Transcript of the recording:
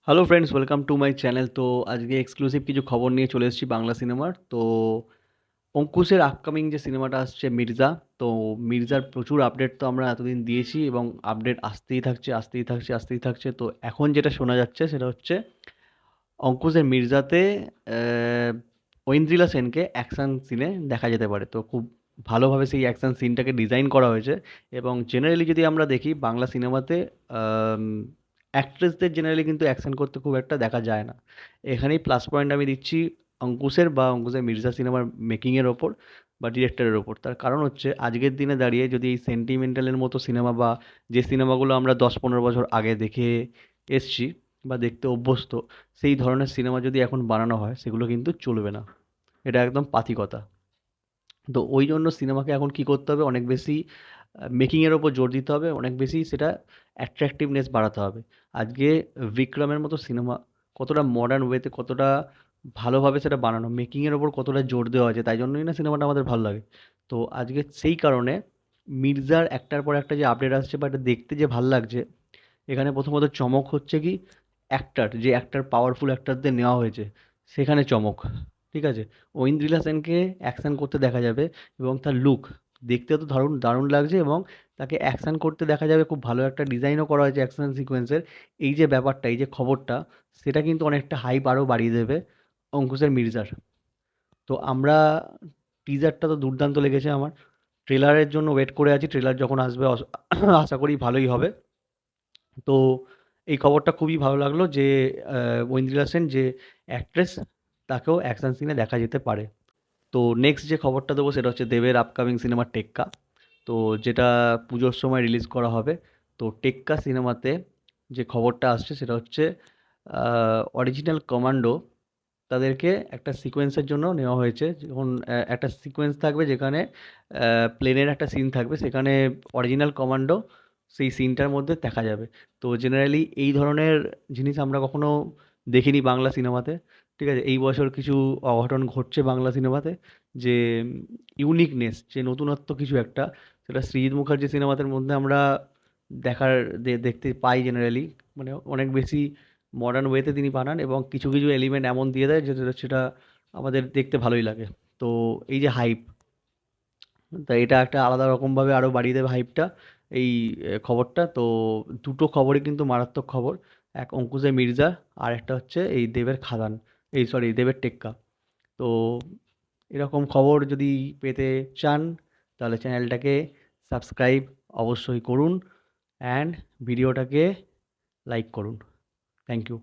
Hello friends, welcome to my channel. তো আজকে exclusive কিছু খবর নিয়ে চলে এসেছি বাংলা সিনেমার। তো অঙ্কুশের আপকামিং যে সিনেমাটা আসছে মির্জা, তো মির্জার প্রচুর আপডেট তো আমরা এতদিন দিয়েছি এবং আপডেট আসতেই থাকছে আসতেই থাকছে আসতেই থাকছে। তো এখন যেটা শোনা যাচ্ছে সেটা হচ্ছে অঙ্কুশের মির্জাতে আহ, ঐন্দ্রিলা সেনকে অ্যাকশন সিনে দেখা যেতে পারে। তো খুব ভালোভাবে সেই অ্যাকশন সিনটাকে ডিজাইন করা হয়েছে। এবং জেনারেলি যদি আমরা দেখি বাংলা সিনেমাতে অ্যাক্ট্রেসদের জেনারেলি কিন্তু অ্যাকশন করতে খুব একটা দেখা যায় না। এখানেই প্লাস পয়েন্ট আমি দিচ্ছি অঙ্কুশের বা অঙ্কুশের মির্জা সিনেমার মেকিংয়ের ওপর বা ডিরেক্টরের ওপর। তার কারণ হচ্ছে আজকের দিনে দাঁড়িয়ে যদি এই সেন্টিমেন্টালের মতো সিনেমা বা যে সিনেমাগুলো আমরা 10-15 বছর আগে দেখে এসছি বা দেখতে অভ্যস্ত, সেই ধরনের সিনেমা যদি এখন বানানো হয় সেগুলো কিন্তু চলবে না। এটা একদম পাতি কথা। তো ওই জন্য সিনেমাকে এখন কি করতে হবে, অনেক বেশি মেকিংয়ের ওপর জোর দিতে হবে, অনেক বেশি সেটা অ্যাট্রাকটিভনেস বাড়াতে হবে। আজকে বিক্রমের মতো সিনেমা কতটা মডার্ন ওয়েতে, কতটা ভালোভাবে সেটা বানানো, মেকিংয়ের ওপর কতটা জোর দেওয়া আছে, তাই জন্যই না সিনেমাটা আমাদের ভালো লাগে। তো আজকে সেই কারণে মির্জার একটার পর একটা যে আপডেট আসছে বা এটা দেখতে যে ভাল লাগছে, এখানে প্রথমত চমক হচ্ছে কি, যে অ্যাক্টার পাওয়ারফুল অ্যাক্টারদের নেওয়া হয়েছে সেখানে চমক। ঠিক আছে, ঐন্দ্রিলা সেনকে অ্যাকশন করতে দেখা যাবে এবং তার লুক দেখতে তো দারুণ দারুণ লাগছে এবং তাকে অ্যাকশন করতে দেখা যাবে, খুব ভালো একটা ডিজাইনও করা হয়েছে অ্যাকশন সিকোয়েন্সের। এই যে ব্যাপারটা, এই যে খবরটা, সেটা কিন্তু অনেকটা হাইপ আরও বাড়িয়ে দেবে অঙ্কুশের মির্জার। তো আমরা টিজারটা তো দুর্দান্ত লেগেছে আমার। ট্রেলারের জন্য ওয়েট করে আছি, ট্রেলার যখন আসবে আশা করি ভালোই হবে। তো এই খবরটা খুবই ভালো লাগলো যে ঐন্দ্রিলা সেন যে অ্যাক্ট্রেস, তাকেও অ্যাকশন সিনে দেখা যেতে পারে। তো নেক্সট যে খবরটা দেবো সেটা হচ্ছে দেবের আপকামিং সিনেমা টেক্কা। তো যেটা পুজোর সময় রিলিজ করা হবে। তো টেক্কা সিনেমাতে যে খবরটা আসছে সেটা হচ্ছে অরিজিনাল কমান্ডো তাদেরকে একটা সিকোয়েন্সের জন্য নেওয়া হয়েছে। যখন একটা সিকোয়েন্স থাকবে যেখানে প্লেনের একটা সিন থাকবে, সেখানে অরিজিনাল কমান্ডো সেই সিনটার মধ্যে দেখা যাবে। তো জেনারেলি এই ধরনের জিনিস আমরা কখনো দেখিনি বাংলা সিনেমাতে। ঠিক আছে, এই বছর কিছু অঘটন ঘটছে বাংলা সিনেমাতে, যে ইউনিকনেস, যে নতুনত্ব কিছু একটা, সেটা সৃজিত মুখার্জি সিনেমাদের মধ্যে আমরা দেখার দেখতে পাই জেনারেলি। মানে অনেক বেশি মডার্ন ওয়েতে তিনি বানান এবং কিছু কিছু এলিমেন্ট এমন দিয়ে দেয় যেটা সেটা আমাদের দেখতে ভালোই লাগে। তো এই যে হাইপ, তা এটা একটা আলাদা রকমভাবে আরও বাড়িয়ে দেবে হাইপটা এই খবরটা। তো দুটো খবরই কিন্তু মারাত্মক খবর। এক অঙ্কুশে মির্জা, আর একটা হচ্ছে এই দেবের খাদান, এই সরি দেবের টেক্কা। তো এরকম খবর যদি পেতে চান তাহলে চ্যানেলটাকে সাবস্ক্রাইব অবশ্যই করুন অ্যান্ড ভিডিওটাকে লাইক করুন। Thank you.